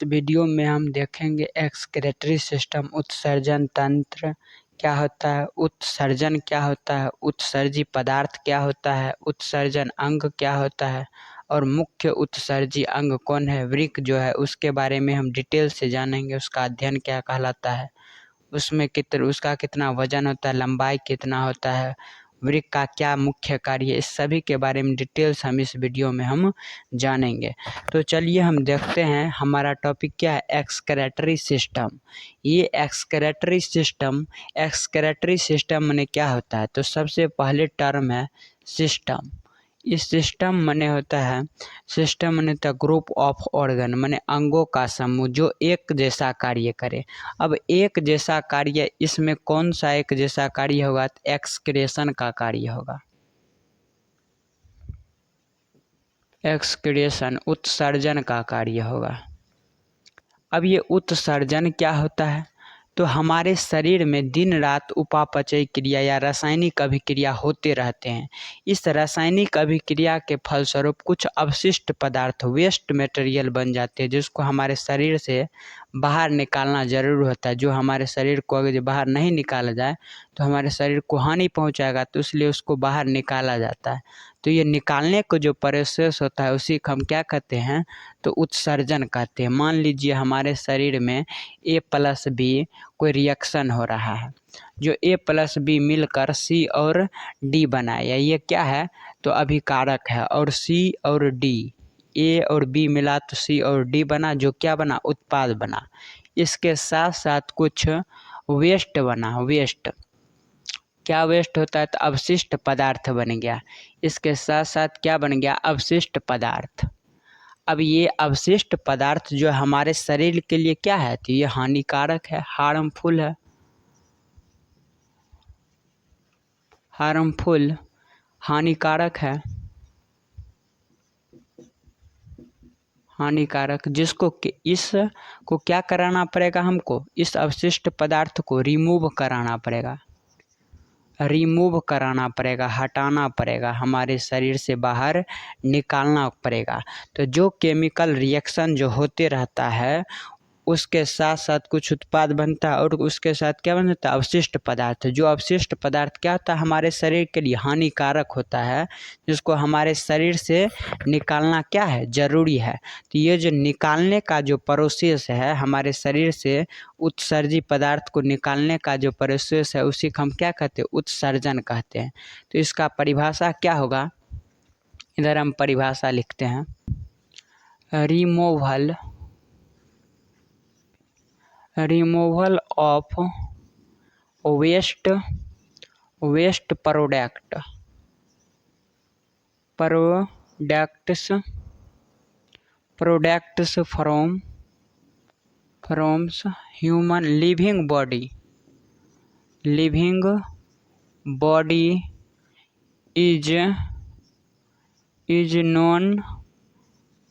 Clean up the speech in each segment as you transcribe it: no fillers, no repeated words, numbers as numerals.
Video में हम देखेंगे एक्सक्रीटरी सिस्टम उत्सर्जन तंत्र क्या होता है, उत्सर्जन क्या होता है, उत्सर्जी पदार्थ क्या होता है, उत्सर्जन अंग क्या होता है और मुख्य उत्सर्जी अंग कौन है, वृक्क जो है उसके बारे में हम डिटेल से जानेंगे। उसका अध्ययन क्या कहलाता है, उसमें उसका कितना वजन होता है, लंबाई कितना होता है, वृक्क का क्या मुख्य कार्य है, इस सभी के बारे में डिटेल्स हम इस वीडियो में हम जानेंगे। तो चलिए हम देखते हैं हमारा टॉपिक क्या है, एक्सक्रीटरी सिस्टम। ये एक्सक्रीटरी सिस्टम माने क्या होता है, तो सबसे पहले टर्म है सिस्टम। इस सिस्टम माने होता है, सिस्टम माने होता है ग्रुप ऑफ ऑर्गन, माने अंगों का समूह जो एक जैसा कार्य करे। अब एक जैसा कार्य, इसमें कौन सा एक जैसा कार्य होगा, एक्सक्रीशन का कार्य होगा। एक्सक्रीशन उत्सर्जन का कार्य होगा। अब ये उत्सर्जन क्या होता है, तो हमारे शरीर में दिन रात उपापचय क्रिया या रासायनिक अभिक्रिया होते रहते हैं। इस रासायनिक अभिक्रिया के फलस्वरूप कुछ अवशिष्ट पदार्थ वेस्ट मटेरियल बन जाते हैं, जिसको हमारे शरीर से बाहर निकालना ज़रूर होता है। जो हमारे शरीर को अगर बाहर नहीं निकाला जाए तो हमारे शरीर को हानि पहुंचाएगा, तो इसलिए उसको बाहर निकाला जाता है। तो ये निकालने को जो प्रोसेस होता है उसी को हम क्या कहते हैं, तो उत्सर्जन कहते हैं। मान लीजिए हमारे शरीर में A+B कोई रिएक्शन हो रहा है, जो A+B मिलकर C और D बनाया, ये क्या है, तो अभिकारक है। और C और D, A और B मिला तो C और D बना, जो क्या बना, उत्पाद बना। इसके साथ साथ कुछ वेस्ट बना, वेस्ट क्या वेस्ट होता है, तो अवशिष्ट पदार्थ बन गया। इसके साथ साथ क्या बन गया, अवशिष्ट पदार्थ। अब ये अवशिष्ट पदार्थ जो हमारे शरीर के लिए क्या है, तो ये हानिकारक है, हार्मफुल है, हार्मफुल हानिकारक है, हानिकारक, इसको क्या कराना पड़ेगा, हमको इस अवशिष्ट पदार्थ को रिमूव कराना पड़ेगा, रिमूव कराना पड़ेगा, हटाना पड़ेगा, हमारे शरीर से बाहर निकालना पड़ेगा। तो जो केमिकल रिएक्शन जो होते रहता है उसके साथ साथ कुछ उत्पाद बनता है और उसके साथ क्या बनता है, अवशिष्ट पदार्थ। जो अवशिष्ट पदार्थ क्या होता है, हमारे शरीर के लिए हानिकारक होता है, जिसको हमारे शरीर से निकालना क्या है, ज़रूरी है। तो ये जो निकालने का जो प्रोसेस है, हमारे शरीर से उत्सर्जी पदार्थ को निकालने का जो प्रोसेस है, उसी को हम क्या कहते हैं, उत्सर्जन कहते हैं। तो इसका परिभाषा क्या होगा, इधर हम परिभाषा लिखते हैं, removal of waste products from human living body is known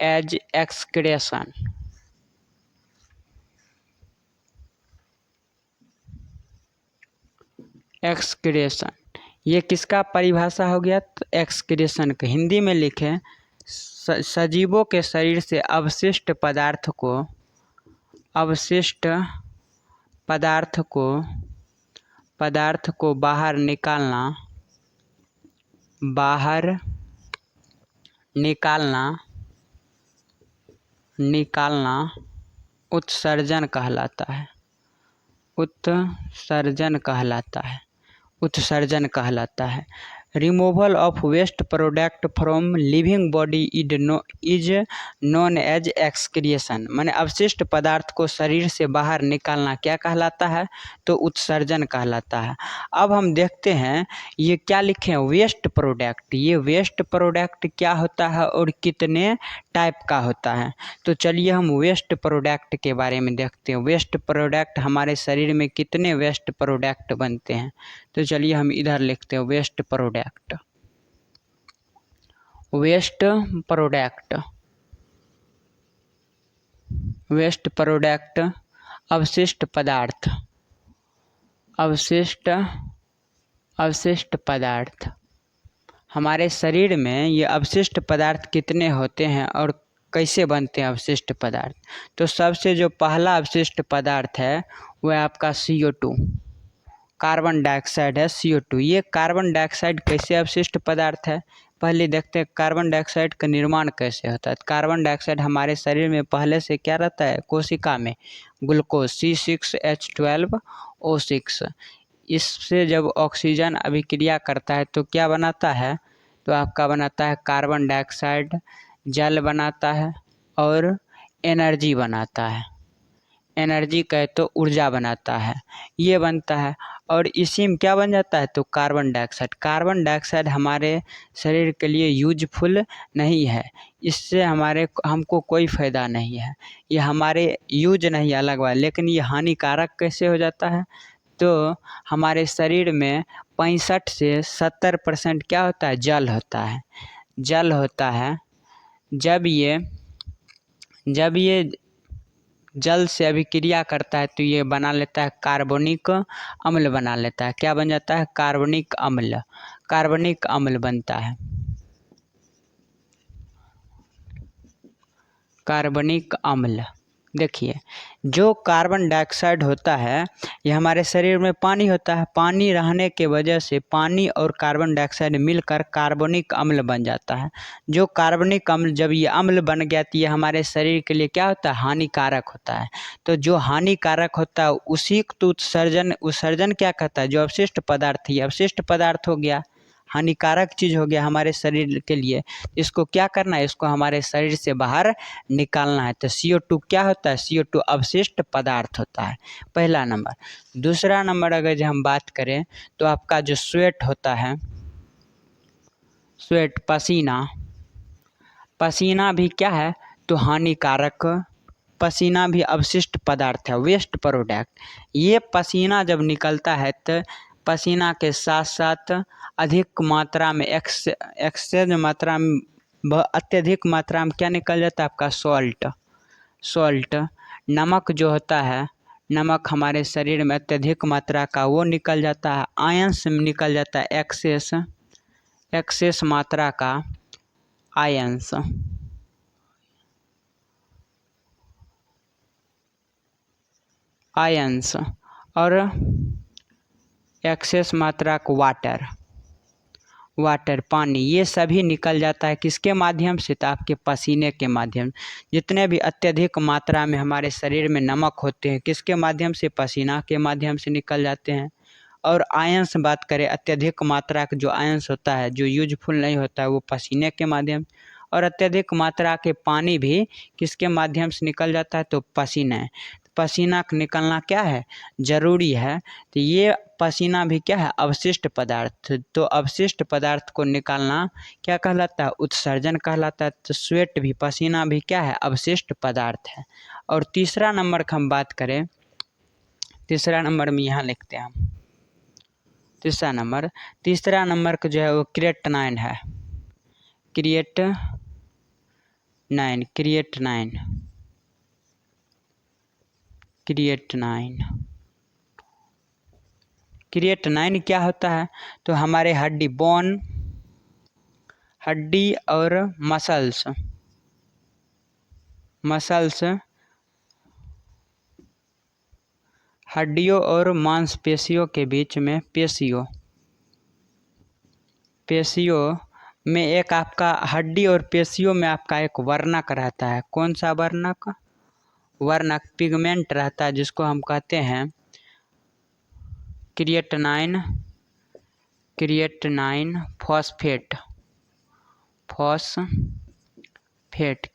as excretion. Excretion ये किसका परिभाषा हो गया, तो एक्सक्रीशन का। हिंदी में लिखें, सजीवों के शरीर से अवशिष्ट पदार्थ को बाहर निकालना उत्सर्जन कहलाता है। Removal of waste product from living body is known as excretion, माने अवशिष्ट पदार्थ को शरीर से बाहर निकालना क्या कहलाता है, तो उत्सर्जन कहलाता है। अब हम देखते हैं ये क्या लिखे हैं, वेस्ट प्रोडक्ट। ये वेस्ट प्रोडक्ट क्या होता है और कितने टाइप का होता है, तो चलिए हम वेस्ट प्रोडक्ट के बारे में देखते हैं। वेस्ट प्रोडक्ट, हमारे शरीर में कितने वेस्ट प्रोडक्ट बनते हैं, तो चलिए हम इधर लिखते हैं वेस्ट प्रोडक्ट अवशिष्ट पदार्थ। हमारे शरीर में ये अवशिष्ट पदार्थ कितने होते हैं और कैसे बनते हैं अवशिष्ट पदार्थ। तो सबसे जो पहला अवशिष्ट पदार्थ है वह आपका CO2, कार्बन डाइऑक्साइड है CO2। ये कार्बन डाइऑक्साइड कैसे अवशिष्ट पदार्थ है, पहले देखते हैं कार्बन डाइऑक्साइड का निर्माण कैसे होता है। कार्बन डाइऑक्साइड हमारे शरीर में पहले से क्या रहता है, कोशिका में ग्लूकोज C6H12O6। इससे जब ऑक्सीजन अभिक्रिया करता है तो क्या बनाता है, तो आपका बनाता है कार्बन डाइऑक्साइड, जल बनाता है और एनर्जी बनाता है। एनर्जी कहे तो ऊर्जा बनाता है, ये बनता है। और इसी में क्या बन जाता है, तो कार्बन डाइऑक्साइड। कार्बन डाइऑक्साइड हमारे शरीर के लिए यूजफुल नहीं है, इससे हमको कोई फ़ायदा नहीं है, ये हमारे यूज नहीं अलग बात, लेकिन ये हानिकारक कैसे हो जाता है, तो हमारे शरीर में 65 से 70% क्या होता है, जल होता है। जल होता है, जब ये जल से अभिक्रिया करता है तो ये बना लेता है कार्बनिक अम्ल बना लेता है। क्या बन जाता है, कार्बनिक अम्ल। कार्बनिक अम्ल बनता है, कार्बनिक अम्ल। देखिए जो कार्बन डाइऑक्साइड होता है ये हमारे शरीर में पानी होता है, पानी रहने के वजह से पानी और कार्बन डाइऑक्साइड मिलकर कार्बनिक अम्ल बन जाता है। जो कार्बनिक अम्ल जब ये अम्ल बन गया तो ये हमारे शरीर के लिए क्या होता है, हानिकारक होता है। तो जो हानिकारक होता है उसी तो उत्सर्जन क्या कहता है, जो अवशिष्ट पदार्थ, ये अवशिष्ट पदार्थ हो गया, हानिकारक चीज़ हो गया हमारे शरीर के लिए। इसको क्या करना है, इसको हमारे शरीर से बाहर निकालना है। तो CO2 क्या होता है, CO2 अवशिष्ट पदार्थ होता है, पहला नंबर। दूसरा नंबर अगर जो हम बात करें तो आपका जो स्वेट होता है, स्वेट पसीना भी क्या है, तो हानिकारक। पसीना भी अवशिष्ट पदार्थ है, वेस्ट प्रोडक्ट। ये पसीना जब निकलता है तो पसीना के साथ साथ अधिक मात्रा में एक्सेस मात्रा में अत्यधिक मात्रा में क्या निकल जाता है, आपका सॉल्ट। नमक जो होता है, नमक हमारे शरीर में अत्यधिक मात्रा का वो निकल जाता है, आयंस में निकल जाता है, एक्सेस मात्रा का आयंस। और एक्सेस मात्रा को वाटर पानी, ये सभी निकल जाता है किसके माध्यम से, तो आपके पसीने के माध्यम। जितने भी अत्यधिक मात्रा में हमारे शरीर में नमक होते हैं किसके माध्यम से, पसीना के माध्यम से निकल जाते हैं। और आयंस बात करें, अत्यधिक मात्रा का जो आयंस होता है जो यूजफुल नहीं होता है वो पसीने के माध्यम। और अत्यधिक मात्रा के पानी भी किसके माध्यम से निकल जाता है, तो पसीना का निकलना क्या है, ज़रूरी है। तो ये पसीना भी क्या है, अवशिष्ट पदार्थ। तो अवशिष्ट पदार्थ को निकालना क्या कहलाता है, उत्सर्जन कहलाता है। तो स्वेट भी, पसीना भी क्या है, अवशिष्ट पदार्थ है। और तीसरा नंबर का हम बात करें, तीसरा नंबर में यहाँ लिखते हैं हम, तीसरा नंबर का जो है वो क्रिएटिनाइन है, क्रिएटिनाइन क्या होता है, तो हमारे हड्डी और मसल्स हड्डियों और मांसपेशियों के बीच में, पेशियों में एक आपका हड्डी और पेशियों में आपका एक वर्णक रहता है। कौन सा वर्णक, पिगमेंट रहता है जिसको हम कहते हैं क्रिएटिनाइन फॉस्फेट।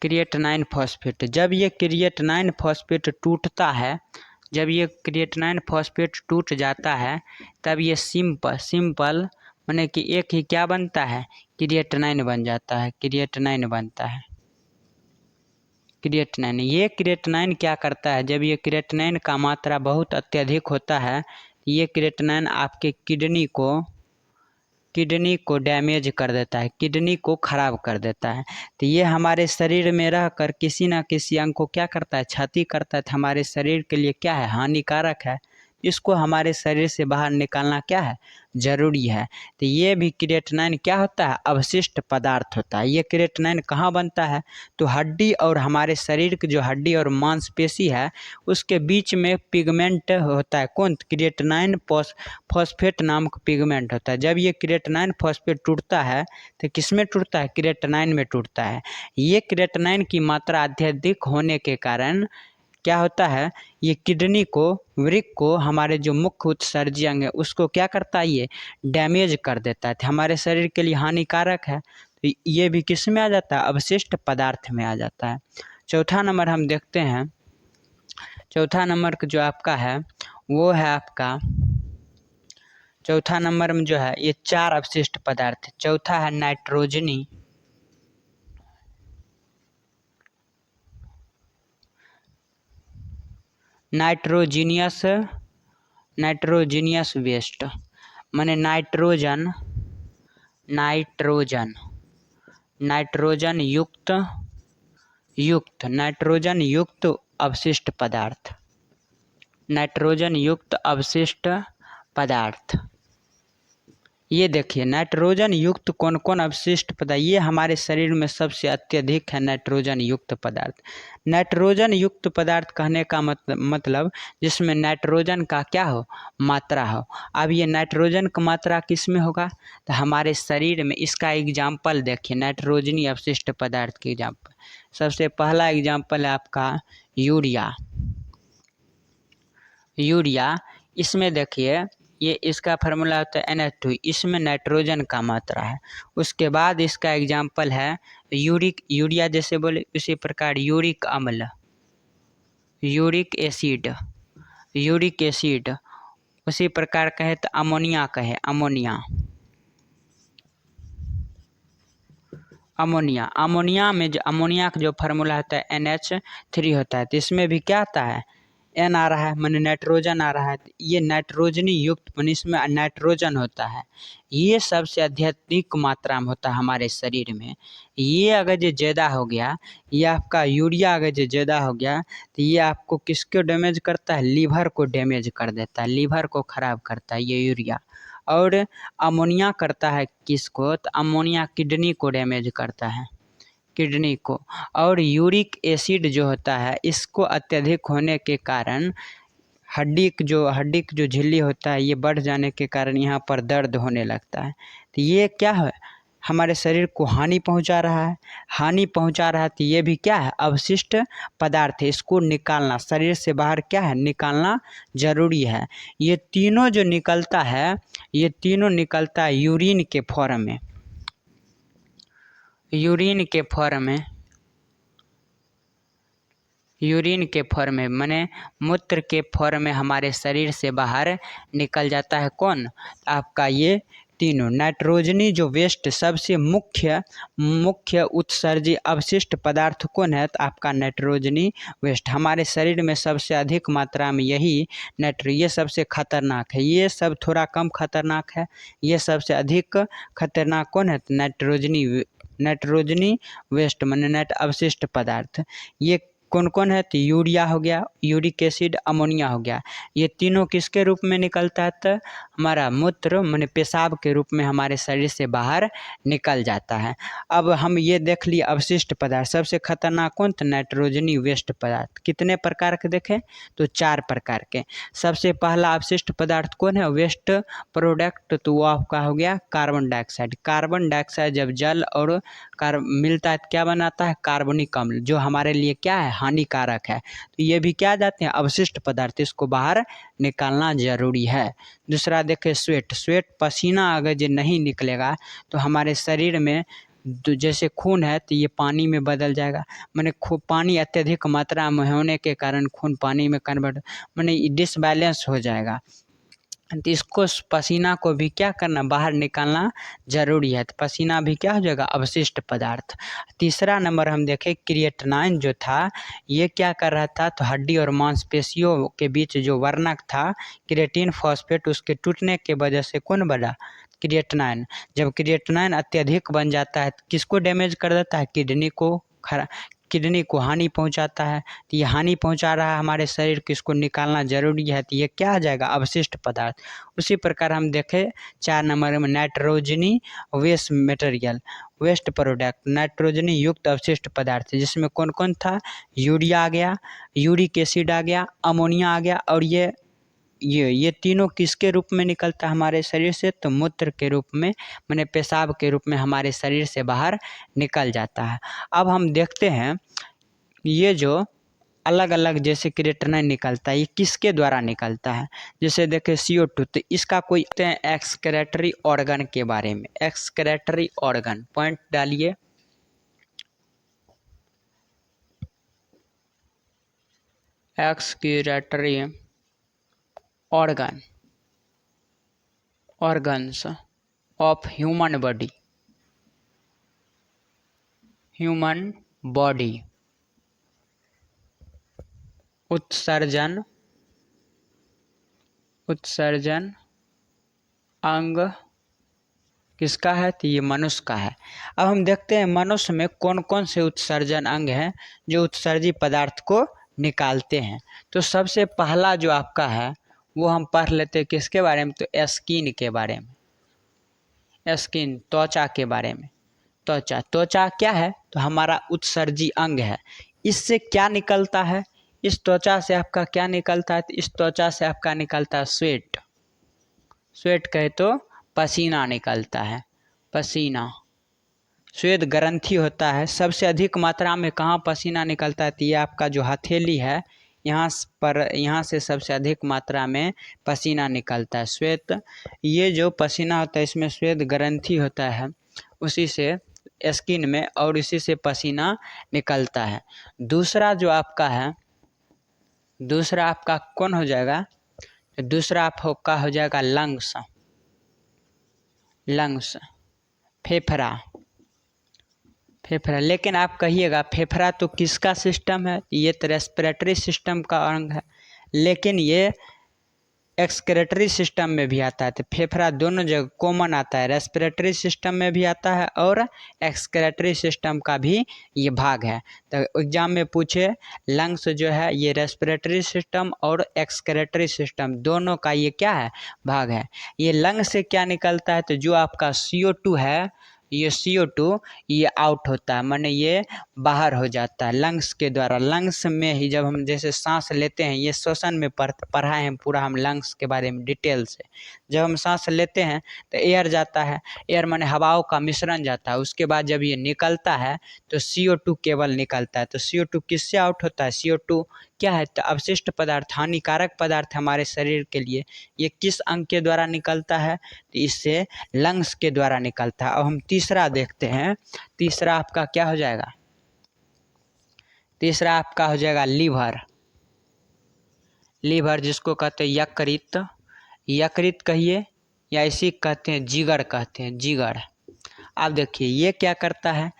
क्रिएटिनाइन फॉस्फेट, जब ये क्रिएटिनाइन फॉस्फेट टूटता है, जब ये क्रिएटिनाइन फॉस्फेट टूट जाता है तब ये सिंपल माने कि एक ही क्या बनता है, क्रिएटिनाइन बन जाता है, क्रिएटिनाइन बनता है। ये क्रिएटिनाइन क्या करता है, जब ये क्रिएटिनाइन का मात्रा बहुत अत्यधिक होता है, ये क्रिएटिनाइन आपके किडनी को डैमेज कर देता है, किडनी को खराब कर देता है। तो ये हमारे शरीर में रहकर किसी न किसी अंग को क्या करता है, क्षति करता है। तो हमारे शरीर के लिए क्या है, हानिकारक है। इसको हमारे शरीर से बाहर निकालना क्या है, जरूरी है। तो ये भी क्रिएटिनिन क्या होता है, अवशिष्ट पदार्थ होता है। ये क्रिएटिनिन कहाँ बनता है, तो हड्डी और हमारे शरीर की जो हड्डी और मांसपेशी है उसके बीच में पिगमेंट होता है। कौन, क्रिएटिनिन फॉस्फेट नामक पिगमेंट होता है। जब ये क्रिएटिनिन फॉस्फेट टूटता है तो किस में टूटता है, क्रिएटिनिन में टूटता है। ये क्रिएटिनिन की मात्रा अत्यधिक होने के कारण क्या होता है, ये किडनी को, वृक्क को, हमारे जो मुख्य उत्सर्जी अंग है उसको क्या करता है, ये डैमेज कर देता है। तो हमारे शरीर के लिए हानिकारक है। तो ये भी किस में आ जाता है, अवशिष्ट पदार्थ में आ जाता है। चौथा नंबर हम देखते हैं, चौथा नंबर जो आपका है वो है आपका, चौथा नंबर में जो है ये 4 अवशिष्ट पदार्थ। चौथा है नाइट्रोजनी, नाइट्रोजीनियस वेस्ट, माने नाइट्रोजन युक्त अवशिष्ट पदार्थ, नाइट्रोजन युक्त अवशिष्ट पदार्थ। ये देखिए नाइट्रोजन युक्त कौन कौन अवशिष्ट पदार्थ, ये हमारे शरीर में सबसे अत्यधिक है नाइट्रोजन युक्त पदार्थ। नाइट्रोजन युक्त पदार्थ कहने का मतलब जिसमें नाइट्रोजन का क्या हो, मात्रा हो। अब ये नाइट्रोजन का मात्रा किस में होगा, तो हमारे शरीर में। इसका एग्जाम्पल देखिए, नाइट्रोजनी अवशिष्ट पदार्थ के एग्जाम्पल। सबसे पहला एग्जाम्पल है आपका यूरिया। इसमें देखिए ये इसका फार्मूला होता है NH2, इसमें नाइट्रोजन का मात्रा है। उसके बाद इसका एग्जाम्पल है यूरिया जैसे बोले उसी प्रकार यूरिक अम्ल, यूरिक एसिड, उसी प्रकार कहे तो अमोनिया कहे, अमोनिया में जो अमोनिया का जो फार्मूला होता है NH3 होता है। तो इसमें भी क्या आता है, N आ रहा है, माने नाइट्रोजन आ रहा है। ये नाइट्रोजनी युक्त माने इसमें नाइट्रोजन होता है। ये सबसे अत्यधिक मात्रा में होता है हमारे शरीर में। ये अगर जो ज़्यादा हो गया, ये आपका यूरिया अगर जो ज़्यादा हो गया तो ये आपको किसको डैमेज करता है, लीवर को डैमेज कर देता है, लीवर को ख़राब करता है ये यूरिया। और अमोनिया करता है किसको, तो अमोनिया किडनी को डैमेज करता है, किडनी को। और यूरिक एसिड जो होता है इसको अत्यधिक होने के कारण हड्डी की जो झिल्ली होता है ये बढ़ जाने के कारण यहाँ पर दर्द होने लगता है। तो ये क्या है, हमारे शरीर को हानि पहुँचा रहा है। तो ये भी क्या है, अवशिष्ट पदार्थ है। इसको निकालना शरीर से बाहर क्या है, निकालना जरूरी है। ये तीनों जो निकलता है, ये तीनों निकलता है यूरिन के फॉर्म में, माने मूत्र के फॉर्म में हमारे शरीर से बाहर निकल जाता है। कौन, आपका ये तीनों। नाइट्रोजनी जो वेस्ट सबसे मुख्य उत्सर्जी अवशिष्ट पदार्थ कौन है, तो आपका नाइट्रोजनी वेस्ट। हमारे शरीर में सबसे अधिक मात्रा में यही ये सबसे खतरनाक है। ये सब थोड़ा कम खतरनाक है, ये सबसे अधिक खतरनाक कौन है, तो नाइट्रोजनी वेस्ट माने अवशिष्ट पदार्थ। ये कौन कौन है, तो यूरिया हो गया, यूरिक एसिड, अमोनिया हो गया। ये तीनों किसके रूप में निकलता है, तो हमारा मूत्र माने पेशाब के रूप में हमारे शरीर से बाहर निकल जाता है। अब हम ये देख लिए अवशिष्ट पदार्थ। सबसे खतरनाक कौन, तो नाइट्रोजनी वेस्ट पदार्थ। कितने प्रकार के देखें, तो 4 प्रकार के। सबसे पहला अवशिष्ट पदार्थ कौन है, वेस्ट प्रोडक्ट, तो वो आपका हो गया कार्बन डाइऑक्साइड। कार्बन डाइऑक्साइड जब जल और मिलता है तो क्या बनाता है, कार्बनिक अम्ल, जो हमारे लिए क्या है, हानिकारक है। तो ये भी क्या जाते हैं, अवशिष्ट पदार्थ। इसको बाहर निकालना जरूरी है। दूसरा देखें स्वेट पसीना अगर जो नहीं निकलेगा तो हमारे शरीर में जैसे खून है तो ये पानी में बदल जाएगा। माने पानी अत्यधिक मात्रा में होने के कारण खून पानी में कन्वर्ट माने डिसबैलेंस हो जाएगा। तो इसको पसीना को भी क्या करना, बाहर निकालना जरूरी है। तो पसीना भी क्या हो जाएगा, अवशिष्ट पदार्थ। तीसरा नंबर हम देखें क्रिएटिनिन जो था ये क्या कर रहा था, तो हड्डी और मांसपेशियों के बीच जो वर्णक था क्रिएटिन फॉस्फेट, उसके टूटने के वजह से कौन बना, क्रिएटिनिन। जब क्रिएटिनिन अत्यधिक बन जाता है तो किसको डैमेज कर देता है, किडनी को हानि पहुंचाता है। तो ये हानि पहुंचा रहा है हमारे शरीर को, इसको निकालना ज़रूरी है। तो ये क्या आ जाएगा? अवशिष्ट पदार्थ। उसी प्रकार हम देखें 4 नंबर में नाइट्रोजनी वेस्ट मटेरियल, वेस्ट प्रोडक्ट, नाइट्रोजनी युक्त अवशिष्ट पदार्थ, जिसमें कौन कौन था? यूरिया आ गया, यूरिक एसिड आ गया, अमोनिया आ गया, और ये तीनों किसके रूप में निकलता है हमारे शरीर से? तो मूत्र के रूप में, माने पेशाब के रूप में हमारे शरीर से बाहर निकल जाता है। अब हम देखते हैं ये जो अलग अलग जैसे क्रिएटिनिन निकलता है, ये किसके द्वारा निकलता है? जैसे देखें CO2, तो इसका कोई एक्सक्रेटरी ऑर्गन के बारे में। एक्सक्रेटरी ऑर्गन, पॉइंट डालिए। Excretory organ, organs of human body, human body. उत्सर्जन, उत्सर्जन अंग किसका है? तो ये मनुष्य का है। अब हम देखते हैं मनुष्य में कौन कौन से उत्सर्जन अंग हैं जो उत्सर्जी पदार्थ को निकालते हैं। तो सबसे पहला जो आपका है वो हम पढ़ लेते हैं किसके बारे में? तो स्किन के बारे में। स्किन, त्वचा के बारे में। त्वचा, त्वचा क्या है? तो हमारा उत्सर्जी अंग है। इससे क्या निकलता है? इस त्वचा से आपका क्या निकलता है? तो इस त्वचा से आपका निकलता है स्वेट। स्वेट कहे तो पसीना निकलता है, पसीना। श्वेत ग्रंथि होता है। सबसे अधिक मात्रा में कहाँ पसीना निकलता है? तो ये आपका जो हथेली है यहाँ से सबसे अधिक मात्रा में पसीना निकलता है। श्वेत, ये जो पसीना होता है इसमें श्वेत ग्रंथि होता है, उसी से स्किन में, और इसी से पसीना निकलता है। दूसरा जो आपका है, दूसरा आपका कौन हो जाएगा? दूसरा आपका हो जाएगा लंग्स, लंग्स, फेफड़ा, फेफड़ा। लेकिन आप कहिएगा फेफड़ा तो किसका सिस्टम है? ये तो रेस्पिरेटरी सिस्टम का अंग है, लेकिन ये एक्सक्रेटरी सिस्टम में भी आता है। तो फेफड़ा दोनों जगह कॉमन आता है, रेस्पिरेटरी सिस्टम में भी आता है और एक्सक्रेटरी सिस्टम का भी ये भाग है। तो एग्जाम में पूछे लंग्स जो है ये रेस्पिरेटरी सिस्टम और एक्सक्रेटरी सिस्टम दोनों का ये क्या है? भाग है। ये लंग्स से क्या निकलता है? तो जो आपका CO2 है, ये CO2 ये आउट होता है, माने ये बाहर हो जाता है लंग्स के द्वारा। लंग्स में ही जब हम जैसे सांस लेते हैं, ये श्वसन में पढ़ाए हैं पूरा हम लंग्स के बारे में डिटेल से। जब हम सांस लेते हैं तो एयर जाता है, एयर माने हवाओं का मिश्रण जाता है। उसके बाद जब ये निकलता है तो CO2 केवल निकलता है। तो CO2 किससे आउट होता है? CO2 क्या है? तो अवशिष्ट पदार्थ, हानिकारक पदार्थ हमारे शरीर के लिए। ये किस अंग के द्वारा निकलता है? तो इससे लंग्स के द्वारा निकलता है। अब हम तीसरा देखते हैं। तीसरा आपका क्या हो जाएगा? तीसरा आपका हो जाएगा लीवर। लीवर जिसको कहते हैं यकृत, यकृत कहिए या इसी कहते हैं जिगर, कहते हैं जिगर। आप देखिए ये क्या करता है?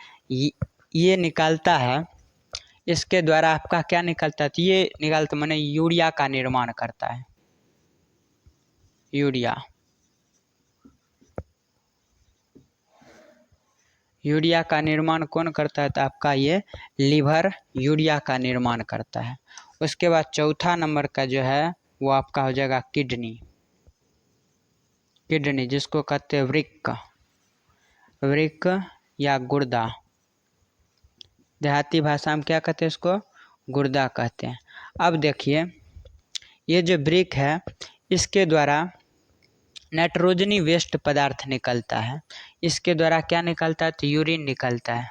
ये निकालता है, इसके द्वारा आपका क्या निकलता है? तो ये निकालता माने यूरिया का निर्माण करता है, यूरिया। यूरिया का निर्माण कौन करता है? तो आपका ये लीवर यूरिया का निर्माण करता है। उसके बाद चौथा नंबर का जो है वो आपका हो जाएगा किडनी। किडनी जिसको कहते हैं वृक्क, वृक्क या गुर्दा। देहाती भाषा में क्या कहते हैं इसको? गुर्दा कहते हैं। अब देखिए ये जो वृक्क है इसके द्वारा नाइट्रोजनी वेस्ट पदार्थ निकलता है। इसके द्वारा क्या निकलता है? तो यूरिन निकलता है,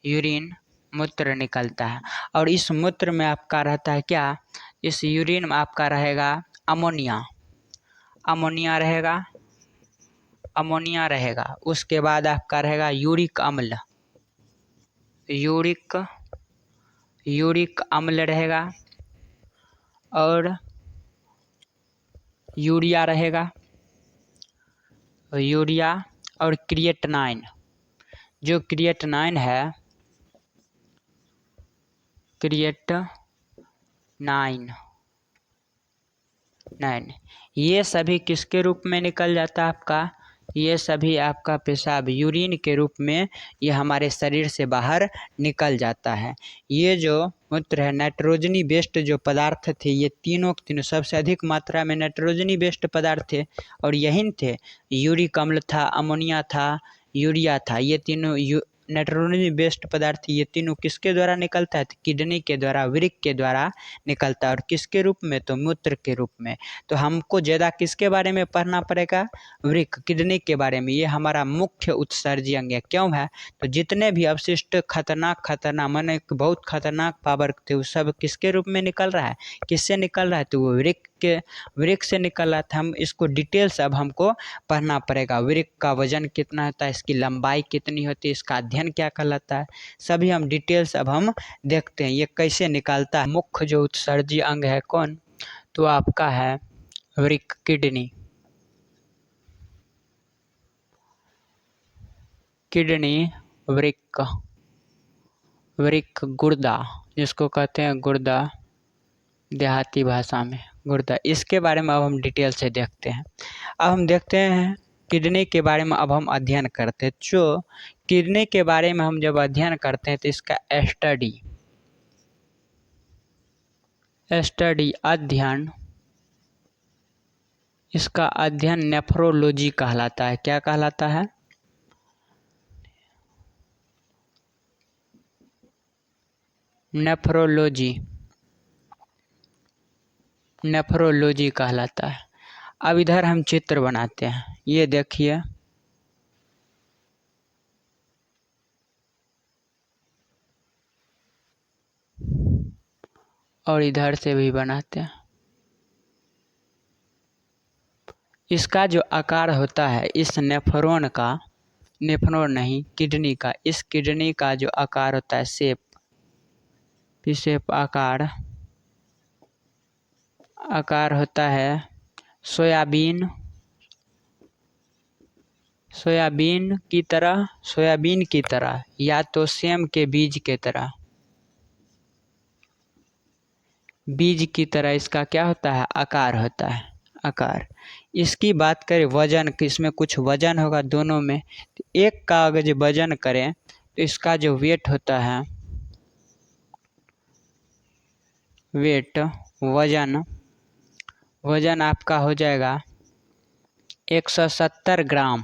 यूरिन, मूत्र निकलता है। और इस मूत्र में आपका रहता है क्या? इस यूरिन में आपका रहेगा अमोनिया, अमोनिया रहेगा, अमोनिया रहेगा। उसके बाद आपका रहेगा यूरिक अम्ल, यूरिक अम्ल रहेगा, और यूरिया रहेगा, यूरिया, और क्रिएटिनाइन। जो क्रिएटिनाइन है, क्रिएटिनाइन, ये सभी किसके रूप में निकल जाता है आपका? ये सभी आपका पेशाब यूरिन के रूप में ये हमारे शरीर से बाहर निकल जाता है। ये जो मूत्र है नाइट्रोजनी बेस्ड जो पदार्थ थे, ये तीनों के तीनों सबसे अधिक मात्रा में नाइट्रोजनी बेस्ड पदार्थ थे और यही थे। यूरिक अम्ल था, अमोनिया था, यूरिया था। ये तीनों नाइट्रोजनी बेस्ड पदार्थ ये तीनों किसके द्वारा निकलता है? तो किडनी के द्वारा, वृक्क के द्वारा निकलता है। और किसके रूप में? तो मूत्र के रूप में। तो हमको ज़्यादा किसके बारे में पढ़ना पड़ेगा? वृक्क, किडनी के बारे में। ये हमारा मुख्य उत्सर्जी अंग है। क्यों है? तो जितने भी अवशिष्ट खतरनाक माने बहुत खतरनाक पावर थे, वो सब किसके रूप में निकल रहा है? किससे निकल रहा है? तो वो वृक्क से निकल रहा था। हम इसको डिटेल्स अब हमको पढ़ना पड़ेगा। वृक्क का वजन कितना होता है, इसकी लंबाई कितनी होती है, इसका अध्ययन क्या कहलाता है, सभी हम डिटेल्स अब हम देखते हैं ये कैसे निकालता है। मुख्य जो उत्सर्जी अंग है कौन? तो आपका है वृक्क, किडनी, वृक्क, गुर्दा, जिसको कहते हैं गुर्दा देहाती भाषा में गुर्दा। इसके बारे में अब हम डिटेल से देखते हैं। अब हम देखते हैं किडनी के बारे में अब हम अध्ययन करते हैं। जो किडनी के बारे में हम जब अध्ययन करते हैं तो इसका अध्ययन इसका अध्ययन नेफ्रोलॉजी कहलाता है। क्या कहलाता है? नेफ्रोलॉजी कहलाता है। अब इधर हम चित्र बनाते हैं, ये देखिए, और इधर से भी बनाते हैं। इसका जो आकार होता है इस नेफ्रॉन किडनी का, इस किडनी का जो आकार होता है शेप आकार होता है सोयाबीन की तरह या तो सेम के बीज की तरह इसका क्या होता है? आकार होता है। इसकी बात करें वजन, इसमें कुछ वजन होगा दोनों में। तो एक का अगर जो वजन करें तो इसका जो वेट होता है, वजन आपका हो जाएगा 170 ग्राम।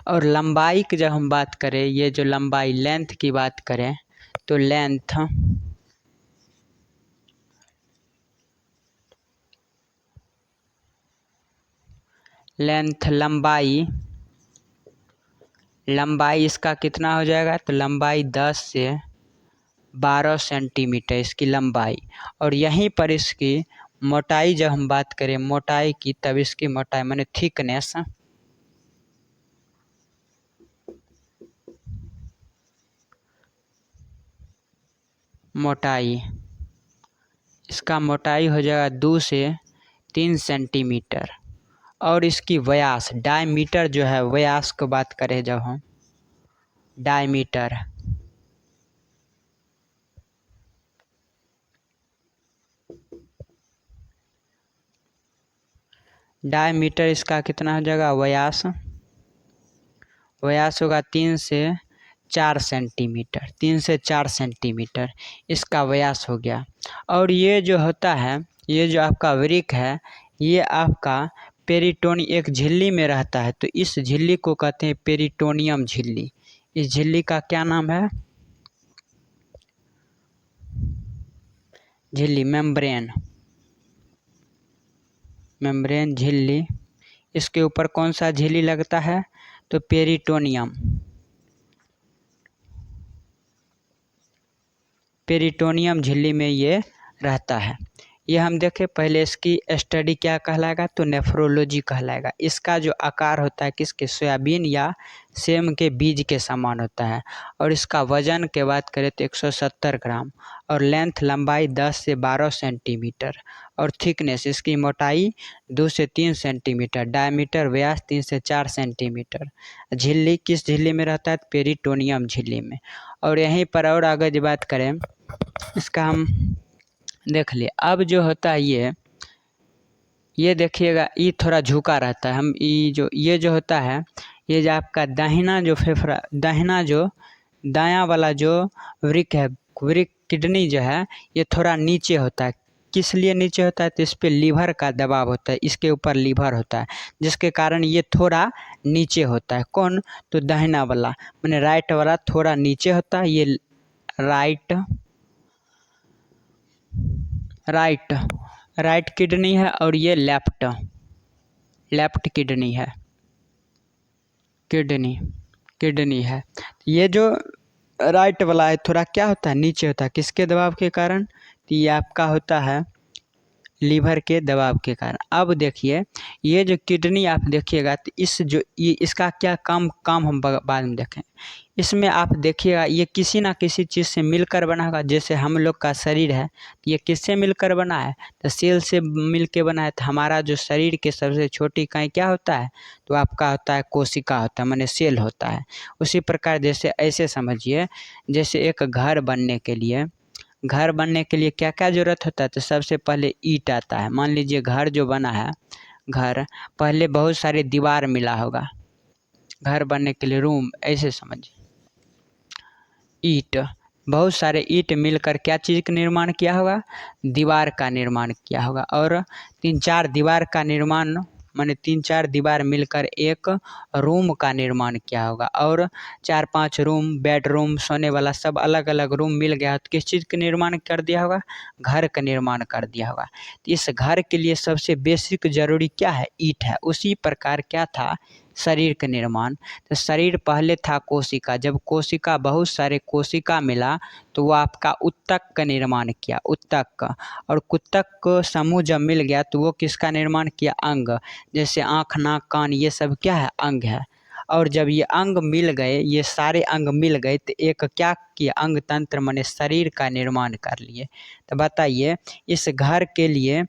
और लंबाई की जब हम बात करें, ये जो लंबाई लेंथ की बात करें तो लंबाई इसका कितना हो जाएगा? तो लंबाई 10 से 12 सेंटीमीटर इसकी लंबाई। और यहीं पर इसकी मोटाई जब हम बात करें मोटाई की, तब इसकी मोटाई माने थिकनेस, इसका मोटाई हो जाएगा 2 से 3 सेंटीमीटर। और इसकी व्यास, डायमीटर जो है, व्यास को बात करें जब हम, डायमीटर इसका कितना हो जाएगा? व्यास होगा 3 से 4 सेंटीमीटर इसका व्यास हो गया। और ये जो होता है, ये जो आपका वृक्क है, ये आपका एक झिल्ली में रहता है। तो इस झिल्ली को कहते हैं पेरिटोनियम झिल्ली। इस झिल्ली का क्या नाम है? झिल्ली, मेम्ब्रेन झिल्ली। इसके ऊपर कौन सा झिल्ली लगता है? तो पेरिटोनियम झिल्ली में ये रहता है। ये हम देखें पहले, इसकी स्टडी क्या कहलाएगा? तो नेफ्रोलॉजी कहलाएगा। इसका जो आकार होता है किसके? सोयाबीन या सेम के बीज के समान होता है। और इसका वजन के बात करें तो 170 ग्राम। और लंबाई 10 से 12 सेंटीमीटर। और थिकनेस, इसकी मोटाई 2 से 3 सेंटीमीटर। डायमीटर, व्यास 3 से 4 सेंटीमीटर। झिल्ली किस झिल्ली में रहता है? पेरिटोनियम झिल्ली में। और यहीं पर और आगे जो बात करें, इसका हम देख लिए। अब जो होता है ये देखिएगा ये थोड़ा झुका रहता है। हम ये जो होता है, ये जो आपका दाहिना जो फेफड़ा, दाहिना जो दायां वाला जो वृक्क है, वृक्क किडनी जो है, ये थोड़ा नीचे होता है। किस लिए नीचे होता है? तो इस पे लीवर का दबाव होता है, इसके ऊपर लीवर होता है, जिसके कारण ये थोड़ा नीचे होता है। कौन? तो दाहिना वाला, मैंने राइट वाला थोड़ा नीचे होता है। ये राइट राइट राइट किडनी है और ये लेफ्ट किडनी है, किडनी है। ये जो राइट वाला है थोड़ा क्या होता है? नीचे होता है। किसके दबाव के कारण? तो ये आपका होता है लीवर के दबाव के कारण। अब देखिए ये जो किडनी आप देखिएगा, तो ये इसका क्या काम हम बाद में देखें। इसमें आप देखिएगा ये किसी ना किसी चीज़ से मिलकर बना होगा। जैसे हम लोग का शरीर है, ये किससे मिलकर बना है? तो सेल से मिल के बना है। तो हमारा जो शरीर के सबसे छोटी इकाई क्या होता है? तो आपका होता है कोशिका होता है, माने सेल होता है। उसी प्रकार जैसे ऐसे समझिए, जैसे एक घर बनने के लिए क्या क्या ज़रूरत होता है? तो सबसे पहले ईंट आता है। मान लीजिए घर जो बना है, घर पहले बहुत सारे दीवार मिला होगा। घर बनने के लिए रूम, ऐसे समझिए, ईंट, बहुत सारे ईंट मिलकर क्या चीज़ का निर्माण किया होगा? दीवार का निर्माण किया होगा। और 3-4 दीवार का निर्माण, माने 3-4 दीवार मिलकर एक रूम का निर्माण किया होगा। और 4-5 रूम, बेडरूम, सोने वाला सब अलग अलग रूम मिल गया तो किस चीज़ का निर्माण कर दिया होगा? घर का निर्माण कर दिया होगा। तो इस घर के लिए सबसे बेसिक जरूरी क्या है? ईंट है। उसी प्रकार क्या था? शरीर का निर्माण। तो शरीर पहले था कोशिका। जब कोशिका, बहुत सारे कोशिका मिला तो वो आपका उत्तक का निर्माण किया, उत्तक का। और कुत्तक को समूह जब मिल गया तो वो किसका निर्माण किया? अंग। जैसे आँख, नाक, कान, ये सब क्या है? अंग है। और जब ये अंग मिल गए, ये सारे अंग मिल गए तो एक क्या किया? अंग तंत्र माने शरीर का निर्माण कर लिए। तो बताइए इस घर के लिए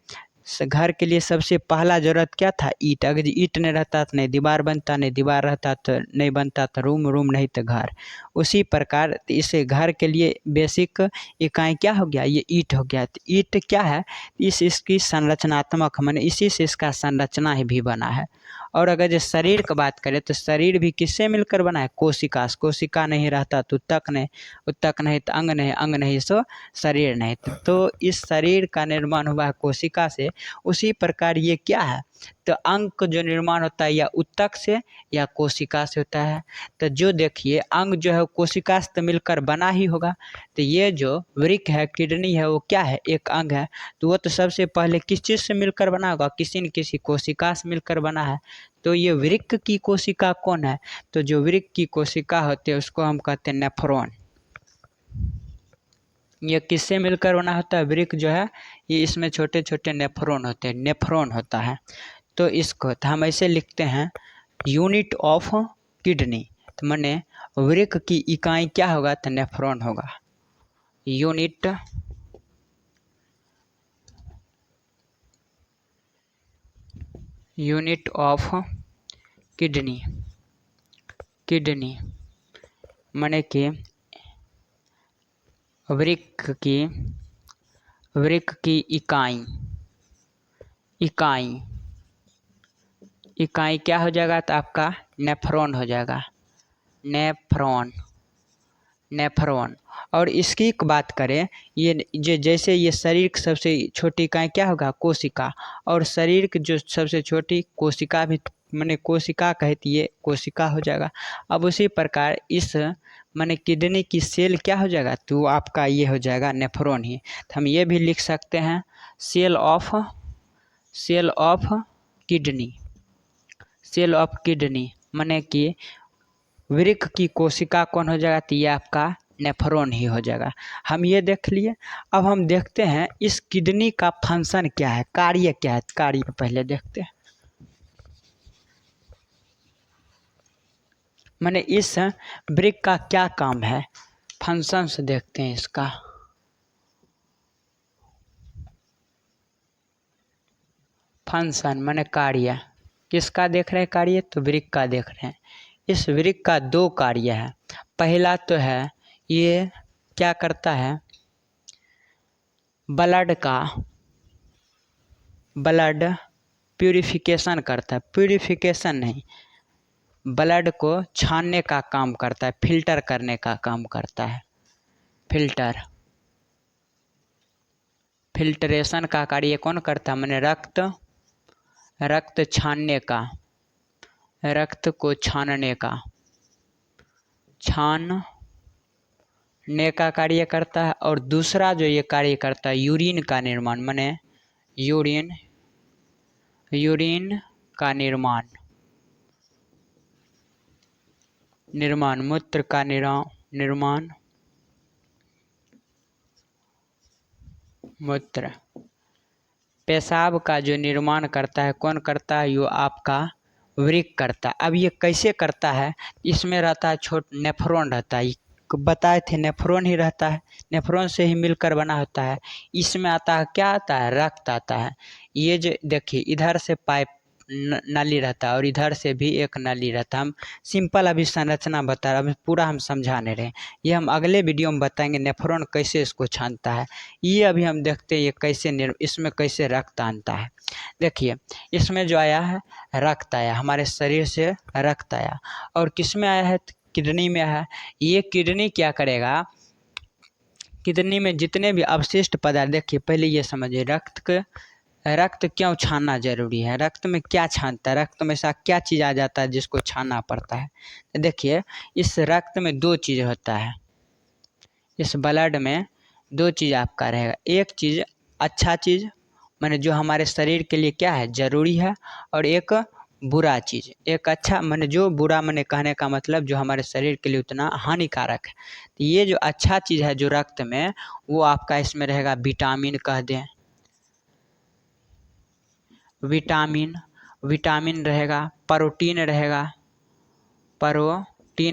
सबसे पहला ज़रूरत क्या था? ईंट। अगर ईंट नहीं रहता तो नहीं दीवार बनता, नहीं दीवार रहता तो नहीं बनता तो रूम, रूम नहीं तो घर। उसी प्रकार इस घर के लिए बेसिक इकाई क्या हो गया? ये ईंट हो गया। तो ईंट क्या है? इसकी संरचनात्मक, माने इसी से इसका संरचना ही भी बना है। और अगर जो शरीर की बात करें तो शरीर भी किससे मिलकर बना है? कोशिका से। कोशिका नहीं रहता तो उत्तक नहीं, उत्तक नहीं तो अंग नहीं, अंग नहीं सो शरीर नहीं। तो इस शरीर का निर्माण हुआ है कोशिका से। उसी प्रकार ये क्या है? तो अंग का जो निर्माण होता है या उत्तक से या कोशिका से होता है। तो जो देखिए अंग जो है कोशिका से तो मिलकर बना ही होगा। तो ये जो वृक्क है, किडनी है, वो क्या है? एक अंग है। तो वो तो सबसे पहले किस चीज़ से मिलकर बना होगा? किसी न किसी कोशिका से मिलकर बना है। तो ये वृक्क की कोशिका कौन है? तो जो वृक्क की कोशिका होती है उसको हम कहते हैं नेफ्रॉन। ये किससे मिलकर बना होता है? वृक्क जो है ये, इसमें छोटे छोटे नेफ्रॉन होते हैं, नेफ्रॉन होता है। तो इसको तो हम ऐसे लिखते हैं यूनिट ऑफ किडनी। तो माने वृक्क की इकाई क्या होगा? तो नेफ्रॉन होगा। यूनिट ऑफ किडनी, माने कि वृक्क की इकाई क्या हो जाएगा? तो आपका नेफ्रॉन हो जाएगा, नेफ्रॉन। और इसकी बात करें, ये जैसे ये शरीर की सबसे छोटी इकाई क्या होगा? कोशिका। और शरीर की जो सबसे छोटी कोशिका भी, माने कोशिका कहती ये कोशिका हो जाएगा। अब उसी प्रकार इस माने किडनी की सेल क्या हो जाएगा? तो आपका ये हो जाएगा नेफ्रॉन ही। तो हम ये भी लिख सकते हैं सेल ऑफ किडनी, माने कि वृक्क की कोशिका कौन हो जाएगा? तो ये आपका नेफ्रॉन ही हो जाएगा। हम ये देख लिए। अब हम देखते हैं इस किडनी का फंक्शन क्या है, कार्य क्या है। कार्य पहले देखते हैं, माने इस वृक्क का क्या काम है, फंक्शन से देखते हैं इसका। फंक्शन माने कार्य, किसका देख रहे हैं कार्य? तो वृक्क का देख रहे हैं। इस वृक्क का 2 कार्य है। पहला तो है ये क्या करता है? ब्लड प्यूरिफिकेशन करता है, प्यूरिफिकेशन नहीं, ब्लड को छानने का काम करता है, फिल्टर करने का काम करता है। फिल्ट्रेशन का कार्य कौन करता है? मैंने रक्त छानने का, रक्त को छानने का कार्य करता है। और दूसरा जो ये कार्य करता है यूरिन का निर्माण, माने यूरिन का निर्माण, मूत्र का निर्माण, मूत्र, पेशाब का जो निर्माण करता है कौन करता है? यो आपका वृक्क करता है। अब ये कैसे करता है? इसमें रहता है नेफ्रॉन रहता है, बताए थे नेफ्रॉन ही रहता है, नेफ्रॉन से ही मिलकर बना होता है। इसमें आता है, क्या आता है? रक्त आता है। ये जो देखिए इधर से पाइप नाली रहता है और इधर से भी एक नाली रहता है। हम सिंपल अभी संरचना बता रहे, अभी पूरा हम समझा नहीं रहे, ये हम अगले वीडियो में बताएंगे नेफ्रॉन कैसे इसको छानता है। ये अभी हम देखते हैं ये कैसे इसमें कैसे रक्त आणता है। देखिए इसमें जो आया है रक्त आया, हमारे शरीर से रक्त आया, और किस में आया है? किडनी में है। ये किडनी क्या करेगा? किडनी में जितने भी अवशिष्ट पदार्थ, देखिए पहले ये समझिए रक्त क्यों छानना जरूरी है? रक्त में क्या छानता है? रक्त में ऐसा क्या चीज़ आ जाता है जिसको छानना पड़ता है? तो देखिए इस रक्त में दो चीज़ होता है, इस ब्लड में दो चीज़ आपका रहेगा। एक चीज़ अच्छा चीज़, माने जो हमारे शरीर के लिए क्या है ज़रूरी है, और एक बुरा चीज़। एक अच्छा माने जो बुरा, माने कहने का मतलब जो हमारे शरीर के लिए उतना हानिकारक है। तो ये जो अच्छा चीज़ है जो रक्त में, वो आपका इसमें रहेगा विटामिन, कह दें विटामिन रहेगा, प्रोटीन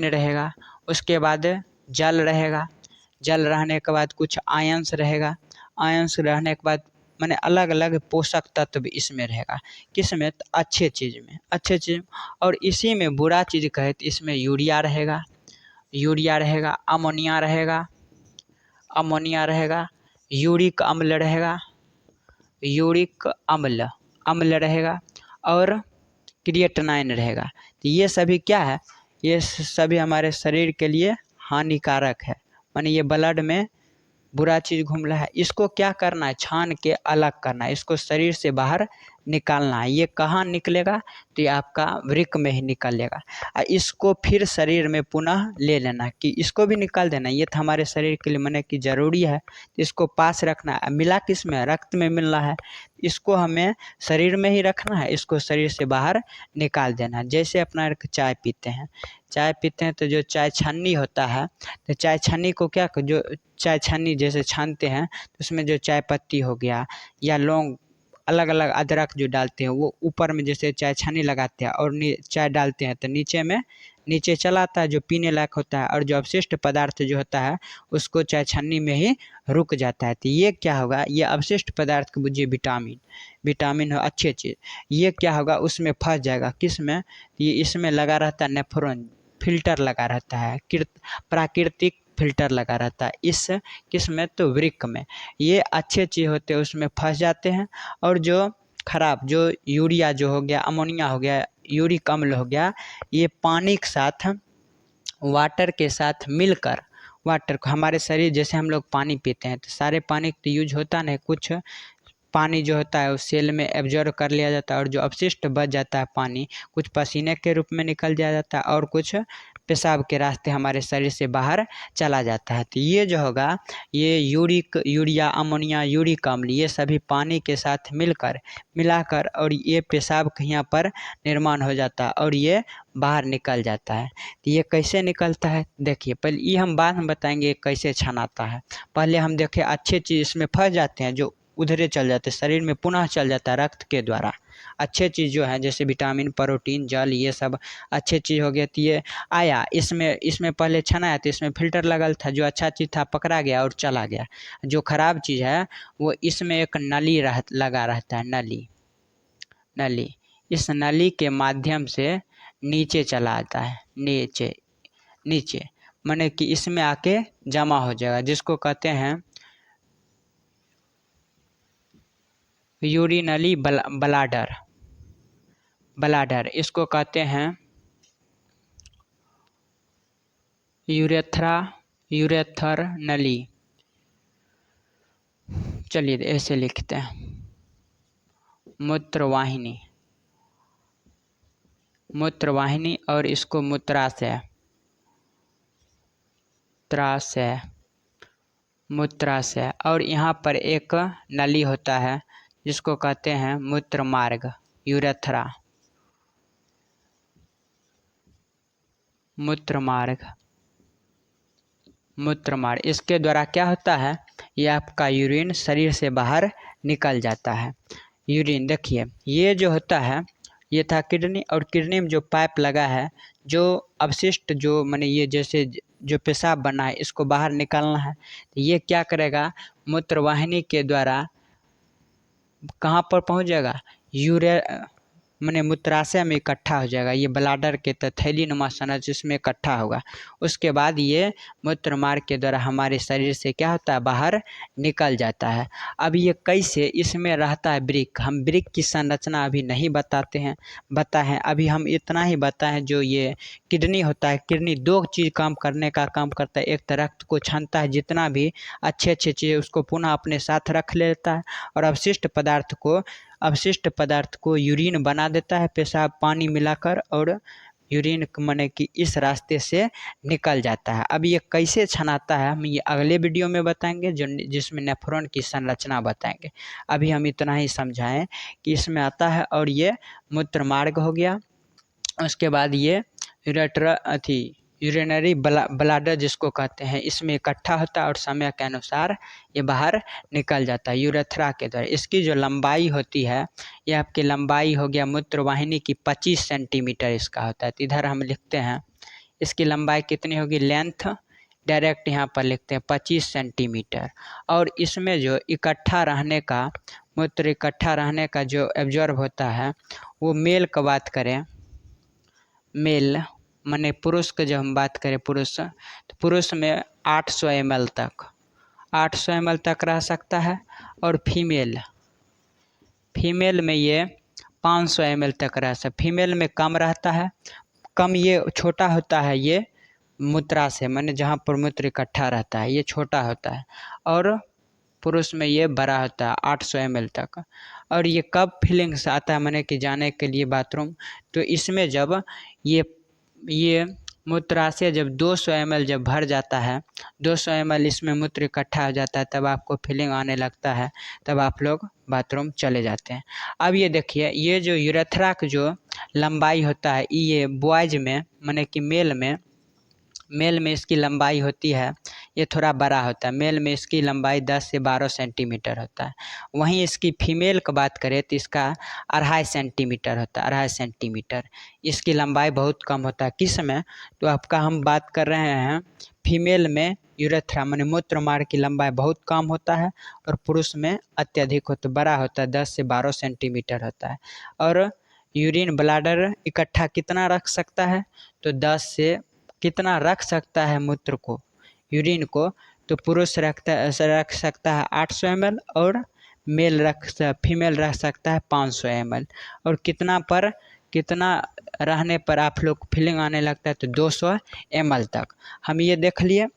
रहेगा, उसके बाद जल रहेगा, जल रहने के बाद कुछ आयंस रहेगा, आयंस रहने के बाद माने अलग अलग पोषक तत्व भी इसमें रहेगा। किस में? तो अच्छे चीज़। और इसी में बुरा चीज़ कहे तो इसमें यूरिया रहेगा, अमोनिया रहेगा, यूरिक अम्ल रहेगा, और क्रिएटिनाइन रहेगा। तो ये सभी क्या है? ये सभी हमारे शरीर के लिए हानिकारक है, माने ये ब्लड में बुरा चीज़ घूम रहा है। इसको क्या करना है? छान के अलग करना है, इसको शरीर से बाहर निकालना है। ये कहाँ निकलेगा? तो ये आपका वृक्क में ही निकलेगा। इसको फिर शरीर में पुनः ले लेना, कि इसको भी निकाल देना। ये तो हमारे शरीर के लिए माने कि ज़रूरी है, तो इसको पास रखना है। मिला किस में? रक्त में मिल रहा है, इसको हमें शरीर में ही रखना है, इसको शरीर से बाहर निकाल देना है। जैसे अपना चाय पीते हैं तो जो चाय छन्नी होता है, तो चाय छन्नी को क्या, जो चाय छन्नी जैसे छानते हैं तो उसमें जो चाय पत्ती हो गया या लौंग, अलग अलग अदरक जो डालते हैं, वो ऊपर में जैसे चाय छन्नी लगाते हैं और चाय डालते हैं तो नीचे चला आता है जो पीने लायक होता है, और जो अवशिष्ट पदार्थ जो होता है उसको चाय छन्नी में ही रुक जाता है। तो ये क्या होगा? ये अवशिष्ट पदार्थ को बुझिए विटामिन हो, अच्छी चीज़। ये क्या होगा? उसमें फंस जाएगा। किस में? ये इसमें लगा रहता है नेफ्रॉन, फिल्टर लगा रहता है, प्राकृतिक फिल्टर लगा रहता है। इस किस में? तो वृक्क में। ये अच्छे चीज़ होते हैं उसमें फंस जाते हैं, और जो खराब, जो यूरिया जो हो गया, अमोनिया हो गया, यूरिक अम्ल हो गया, ये पानी के साथ, वाटर के साथ मिलकर, वाटर को हमारे शरीर, जैसे हम लोग पानी पीते हैं तो सारे पानी तो यूज होता नहीं, कुछ पानी जो होता है उस सेल में एब्जॉर्ब कर लिया जाता है, और जो अपशिष्ट बच जाता है पानी, कुछ पसीने के रूप में निकल जाता है और कुछ पेशाब के रास्ते हमारे शरीर से बाहर चला जाता है। तो ये जो होगा, ये यूरिया, अमोनिया, यूरिक अम्ल, ये सभी पानी के साथ मिलाकर और ये पेशाब यहाँ पर निर्माण हो जाता है और ये बाहर निकल जाता है। तो ये कैसे निकलता है? देखिए पहले ये हम बाद में बताएंगे कैसे छनाता है। पहले हम देखें अच्छे चीज़ इसमें फंस जाते हैं जो उधरे चल जाते हैं, शरीर में पुनः चल जाता है रक्त के द्वारा। अच्छे चीज़ जो है जैसे विटामिन, प्रोटीन, जल, ये सब अच्छे चीज़ हो गया। तो ये आया इसमें पहले छनाया तो इसमें फिल्टर लगल था, जो अच्छा चीज़ था पकड़ा गया और चला गया। जो खराब चीज़ है वो इसमें एक नली लगा रहता है, नली। इस नली के माध्यम से नीचे चला आता है, नीचे माने कि इसमें आके जमा हो जाएगा, जिसको कहते हैं यूरिनरी ब्लाडर। ब्लाडर, इसको कहते हैं यूरेथ्र नली। चलिए ऐसे लिखते हैं, मूत्रवाहिनी, मूत्रवाहिनी, और इसको मूत्राशय, मूत्राशय। और यहाँ पर एक नली होता है जिसको कहते हैं मूत्र मार्ग, यूरेथ्रा, मूत्र मार्ग, मूत्र मार्ग। इसके द्वारा क्या होता है, ये आपका यूरिन शरीर से बाहर निकल जाता है। यूरिन देखिए, ये जो होता है ये था किडनी, और किडनी में जो पाइप लगा है, जो अवशिष्ट जो माने ये जैसे जो पेशाब बना है इसको बाहर निकालना है, तो ये क्या करेगा, मूत्रवाहिनी के द्वारा कहाँ पर पहुँच जाएगा, माने मूत्राशय में इकट्ठा हो जाएगा। ये ब्लाडर के थैली नुमा संरचना जिसमें इकट्ठा होगा। उसके बाद ये मूत्र मार्ग के द्वारा हमारे शरीर से क्या होता है, बाहर निकल जाता है। अब ये कैसे, इसमें रहता है वृक्क। हम वृक्क की संरचना अभी नहीं बताएं, अभी हम इतना ही बताएं। जो ये किडनी होता है, किडनी दो चीज़ काम करता है। एक तो रक्त को छानता है, जितना भी अच्छे चीज़ उसको पुनः अपने साथ रख लेता है, और अवशिष्ट पदार्थ को यूरिन बना देता है, पेशाब पानी मिलाकर, और यूरिन माने कि इस रास्ते से निकल जाता है। अब ये कैसे छनाता है हम ये अगले वीडियो में बताएंगे, जिसमें नेफ्रॉन की संरचना बताएंगे। अभी हम इतना ही समझाएं कि इसमें आता है, और ये मूत्र मार्ग हो गया। उसके बाद ये यूरिनरी ब्लाडर जिसको कहते हैं, इसमें इकट्ठा होता है और समय के अनुसार ये बाहर निकल जाता है यूरेथ्रा के द्वारा। इसकी जो लंबाई होती है, ये आपकी लंबाई हो गया मूत्रवाहिनी की 25 सेंटीमीटर इसका होता है। तो इधर हम लिखते हैं इसकी लंबाई कितनी होगी, लेंथ डायरेक्ट यहाँ पर लिखते हैं 25 सेंटीमीटर। और इसमें जो मूत्र इकट्ठा रहने का जो एब्जॉर्ब होता है, वो मेल का बात करें, मेल माने पुरुष का जब हम बात करें पुरुष, तो पुरुष में 800 ml तक रह सकता है। और फीमेल में ये 500 ml तक रह सकता। फीमेल में कम रहता है, कम ये छोटा होता है, ये मूत्राशय माने जहाँ पर मूत्र इकट्ठा रहता है ये छोटा होता है, और पुरुष में ये बड़ा होता है 800 ml तक। और ये कब फीलिंग्स आता है माने कि जाने के लिए बाथरूम, तो इसमें जब ये मूत्राशय जब 200 ml जब भर जाता है, 200 ml इसमें मूत्र इकट्ठा हो जाता है, तब आपको फीलिंग आने लगता है, तब आप लोग बाथरूम चले जाते हैं। अब ये देखिए, ये जो यूरेथ्रा का जो लंबाई होता है, ये बॉयज में माने कि मेल में इसकी लंबाई होती है, ये थोड़ा बड़ा होता है। मेल में इसकी लंबाई 10 से 12 सेंटीमीटर होता है। वहीं इसकी फीमेल का बात करें तो इसका 2.5 सेंटीमीटर होता है, 2.5 सेंटीमीटर। इसकी लंबाई बहुत कम होता है। किस में, तो आपका हम बात कर रहे हैं फीमेल में यूरेथ्रा माने मूत्र मार्ग की लंबाई बहुत कम होता है, और पुरुष में अत्यधिक होता, बड़ा होता है, 10 से 12 सेंटीमीटर होता है। और यूरिन ब्लाडर इकट्ठा कितना रख सकता है, तो 10 से कितना रख सकता है मूत्र को, यूरिन को, तो पुरुष रख सकता है 800 ml, और फीमेल रख सकता है 500 ml। और कितना रहने पर आप लोग फीलिंग आने लगता है, तो 200 ml तक हम ये देख लिए।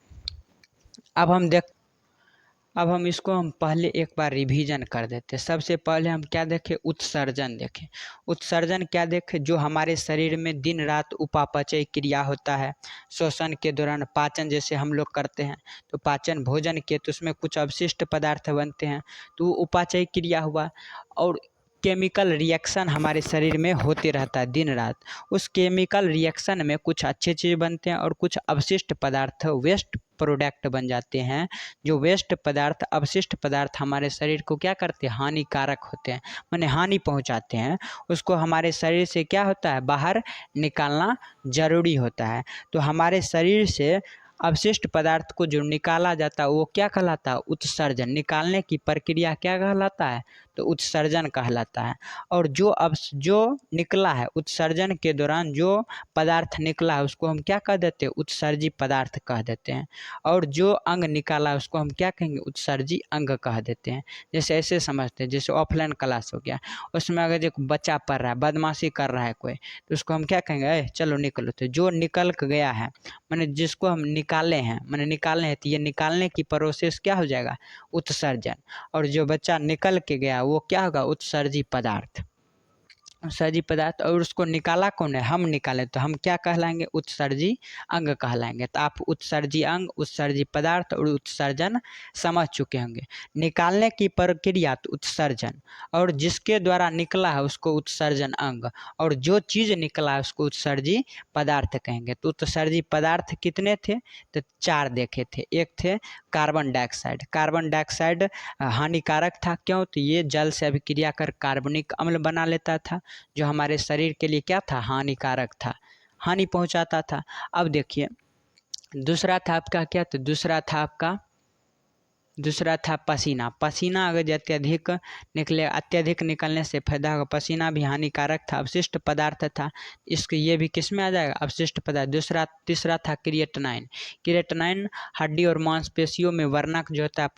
अब हम इसको पहले एक बार रिवीजन कर देते। सबसे पहले हम क्या देखें, उत्सर्जन देखें। उत्सर्जन क्या देखें, जो हमारे शरीर में दिन रात उपापचय क्रिया होता है। श्वसन के दौरान पाचन जैसे हम लोग करते हैं, तो पाचन भोजन के, तो उसमें कुछ अवशिष्ट पदार्थ बनते हैं, तो उपापचय क्रिया हुआ। और केमिकल रिएक्शन हमारे शरीर में होते रहता है दिन रात। उस केमिकल रिएक्शन में कुछ अच्छे चीज़ बनते हैं, और कुछ अवशिष्ट पदार्थ वेस्ट प्रोडक्ट बन जाते हैं। जो वेस्ट पदार्थ, अवशिष्ट पदार्थ हमारे शरीर को क्या करते हैं, हानिकारक होते हैं, माने हानि पहुंचाते हैं। उसको हमारे शरीर से क्या होता है, बाहर निकालना जरूरी होता है। तो हमारे शरीर से अवशिष्ट पदार्थ को जो निकाला जाता है वो क्या कहलाता है, उत्सर्जन। निकालने की प्रक्रिया क्या कहलाता है, तो उत्सर्जन कहलाता है। और जो निकला है उत्सर्जन के दौरान जो पदार्थ निकला है उसको हम क्या कह देते हैं, उत्सर्जी पदार्थ कह देते हैं। और जो अंग निकाला है उसको हम क्या कहेंगे, उत्सर्जी अंग कह देते हैं। जैसे ऐसे समझते हैं, जैसे ऑफलाइन क्लास हो गया, उसमें अगर एक बच्चा पढ़ रहा है, बदमाशी कर रहा है कोई, तो उसको हम क्या कहेंगे, चलो निकलो। तो जो निकल के गया है माने जिसको हम निकाले हैं, माने निकालने हैं, तो ये निकालने की प्रोसेस क्या हो जाएगा, उत्सर्जन। और जो बच्चा निकल के गया वो क्या होगा, उत्सर्जी पदार्थ, उत्सर्जी पदार्थ। और उसको निकाला कौन है, हम निकालें, तो हम क्या कहलाएंगे, उत्सर्जी अंग कहलाएंगे। तो आप उत्सर्जी अंग, उत्सर्जी पदार्थ और उत्सर्जन समझ चुके होंगे। निकालने की प्रक्रिया तो उत्सर्जन, और जिसके द्वारा निकला है उसको उत्सर्जन अंग, और जो चीज़ निकला है उसको उत्सर्जी पदार्थ कहेंगे। तो उत्सर्जी पदार्थ कितने थे, तो 4 देखे थे। एक थे कार्बन डाइऑक्साइड। कार्बन डाइऑक्साइड हानिकारक था, क्यों, तो ये जल से अभिक्रिया कर कार्बनिक अम्ल बना लेता था, जो हमारे शरीर के लिए क्या था, हानिकारक था, हानि पहुंचाता था। अब देखिए दूसरा था आपका क्या, तो दूसरा था पसीना। पसीना अगर अत्यधिक निकलने से फायदा होगा, पसीना भी हानिकारक था, अवशिष्ट पदार्थ था, इसको ये भी किस में आ जाएगा, अवशिष्ट पदार्थ। तीसरा था क्रिएटिनाइन। क्रिएटिनाइन हड्डी और मांसपेशियों में वर्णक जो होता है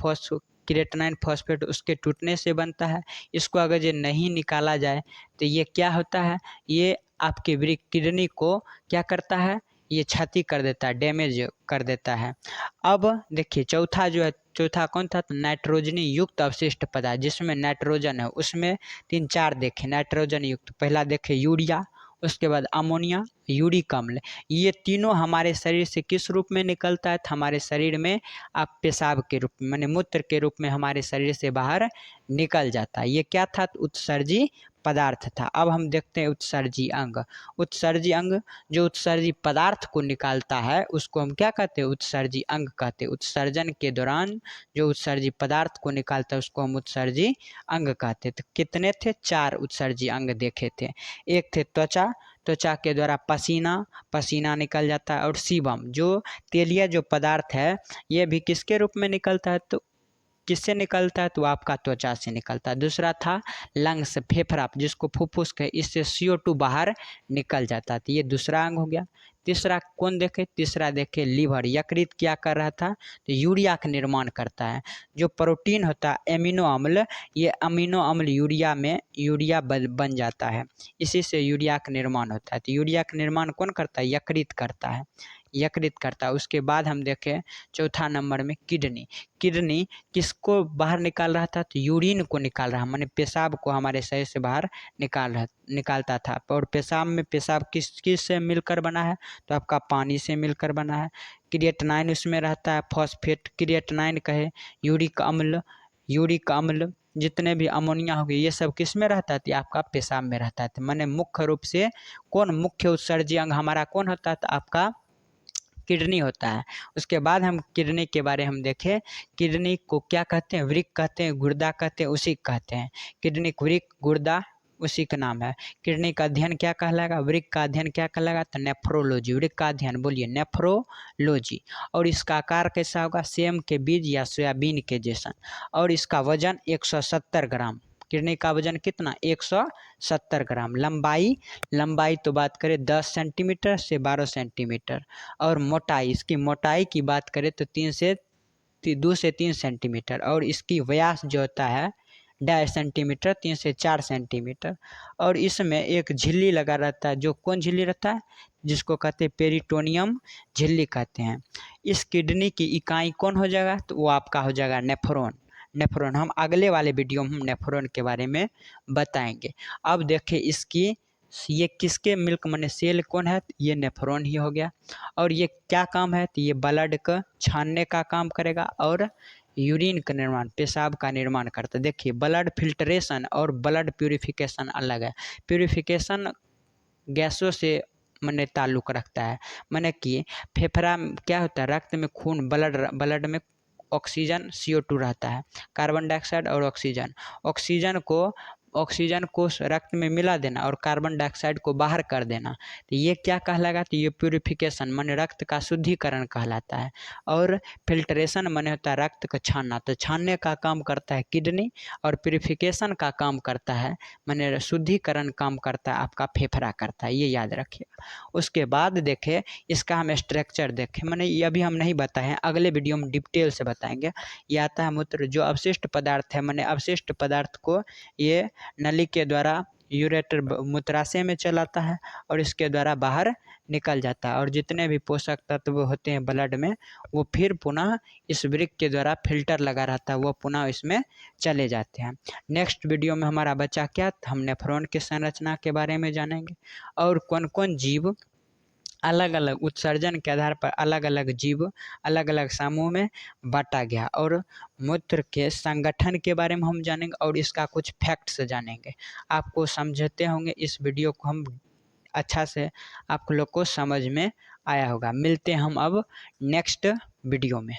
क्रिएटिनाइन फॉस्फेट उसके टूटने से बनता है। इसको अगर ये नहीं निकाला जाए तो ये क्या होता है, ये आपके किडनी को क्या करता है, ये क्षति कर देता है, डैमेज कर देता है। अब देखिए चौथा कौन था, तो नाइट्रोजनी युक्त अवशिष्ट पदार्थ, जिसमें नाइट्रोजन है, उसमें 3-4 देखे नाइट्रोजन युक्त। पहला देखे यूरिया, उसके बाद अमोनिया, यूरिक अम्ल। ये तीनों हमारे शरीर से किस रूप में निकलता है, तो हमारे शरीर में आप पेशाब के रूप में, माने मूत्र के रूप में हमारे शरीर से बाहर निकल जाता है। ये क्या था, तो उत्सर्जी पदार्थ था। अब हम देखते हैं उत्सर्जी अंग। उत्सर्जी अंग जो उत्सर्जी पदार्थ को निकालता है उसको हम क्या कहते हैं, उत्सर्जी अंग कहते हैं। उत्सर्जन के दौरान जो उत्सर्जी पदार्थ को निकालता है उसको हम उत्सर्जी अंग कहते हैं। तो कितने थे, 4 उत्सर्जी अंग देखे थे। एक थे त्वचा के द्वारा पसीना निकल जाता है। और सीबम जो तेलीय जो पदार्थ है ये भी किसके रूप में निकलता है, तो किससे निकलता है, तो आपका त्वचा से निकलता है। दूसरा था लंग्स, फेफड़ा, जिसको फुफ्फुस कहे, इससे CO2 बाहर निकल जाता है, तो ये दूसरा अंग हो गया। तीसरा कौन देखे, तीसरा देखे लीवर। यकृत क्या कर रहा था, तो यूरिया का निर्माण करता है। जो प्रोटीन होता है एमिनो अम्ल, ये अमीनो अम्ल यूरिया बन जाता है, इसी से यूरिया का निर्माण होता है। तो यूरिया का निर्माण कौन करता है, यकृत करता है। उसके बाद हम देखें चौथा नंबर में किडनी किसको बाहर निकाल रहा था, तो यूरिन को निकाल रहा, माने पेशाब को हमारे शरीर से बाहर निकालता था। और पेशाब किस से मिलकर बना है, तो आपका पानी से मिलकर बना है। क्रिएटिनाइन उसमें रहता है, फॉस्फेट क्रिएटिनाइन कहे, यूरिक अम्ल जितने भी अमोनिया हो गए ये सब किस में रहता है, तो आपका पेशाब में रहता है। तो माने मुख्य रूप से मुख्य उत्सर्जी अंग हमारा कौन होता है, तो आपका किडनी होता है। उसके बाद हम किडनी के बारे हम देखें, किडनी को क्या कहते हैं, वृक्क कहते हैं, गुर्दा कहते हैं, उसी कहते हैं। किडनी वृक्क गुर्दा उसी का नाम है। किडनी का अध्ययन क्या कहलाएगा, वृक्क का अध्ययन क्या कहलाएगा, तो नेफ्रोलॉजी। वृक्क का अध्ययन बोलिए नेफ्रोलॉजी। और इसका आकार कैसा होगा, सेम के बीज या सोयाबीन के जैसा। और इसका वजन 170 ग्राम। किडनी का वजन कितना, 170 ग्राम। लंबाई तो बात करें 10 सेंटीमीटर से 12 सेंटीमीटर। और मोटाई, इसकी मोटाई की बात करें तो 2 से 3 सेंटीमीटर। और इसकी व्यास जो होता है 1.5 सेंटीमीटर, 3 से 4 सेंटीमीटर। और इसमें एक झिल्ली लगा रहता है, जो कौन झिल्ली रहता है, जिसको कहते हैं पेरिटोनियम झिल्ली कहते हैं। इस किडनी की इकाई कौन हो जाएगा, तो वो आपका हो जाएगा नेफ्रॉन। हम अगले वाले वीडियो में हम नेफ्रॉन के बारे में बताएंगे। अब देखें ये किसके मिल्क माने सेल कौन है, ये नेफ्रॉन ही हो गया। और ये क्या काम है, तो ये ब्लड का छानने का काम करेगा और यूरिन का निर्माण, पेशाब का निर्माण करता है। देखिए ब्लड फिल्ट्रेशन और ब्लड प्यूरिफिकेशन अलग है। प्यूरिफिकेशन गैसों से माने ताल्लुक़ रखता है, माने कि फेफड़ा क्या होता है, रक्त में खून ब्लड में ऑक्सीजन CO2 रहता है, कार्बन डाइऑक्साइड और ऑक्सीजन को ऑक्सीजन को रक्त में मिला देना और कार्बन डाइऑक्साइड को बाहर कर देना। तो ये क्या कहलाएगा, तो ये प्यूरिफिकेशन माने रक्त का शुद्धिकरण कहलाता है। और फिल्ट्रेशन माने होता है रक्त को छानना, तो छानने का काम करता है किडनी, और प्यूरिफिकेशन का काम करता है माने शुद्धिकरण काम करता है आपका फेफड़ा करता है, ये याद रखिएगा। उसके बाद देखें इसका हम स्ट्रक्चर देखें, माने ये अभी हम नहीं बताए हैं, अगले वीडियो में डिटेल से बताएंगे। ये आता है मूत्र, जो अवशिष्ट पदार्थ है माने अवशिष्ट पदार्थ को ये नली के द्वारा यूरेटर मूत्राशय में चलाता है और इसके द्वारा बाहर निकल जाता है, और जितने भी पोषक तत्व होते हैं ब्लड में वो फिर पुनः इस वृक्क के द्वारा फिल्टर लगा रहता है, वो पुनः इसमें चले जाते हैं। नेक्स्ट वीडियो में हमारा बच्चा क्या, हम नेफ्रॉन की संरचना के बारे में जानेंगे, और कौन कौन जीव अलग अलग उत्सर्जन के आधार पर अलग अलग जीव अलग अलग समूह में बांटा गया, और मूत्र के संगठन के बारे में हम जानेंगे और इसका कुछ फैक्ट्स जानेंगे। आपको समझते होंगे, इस वीडियो को हम अच्छा से आप लोग को समझ में आया होगा। मिलते हैं हम अब नेक्स्ट वीडियो में।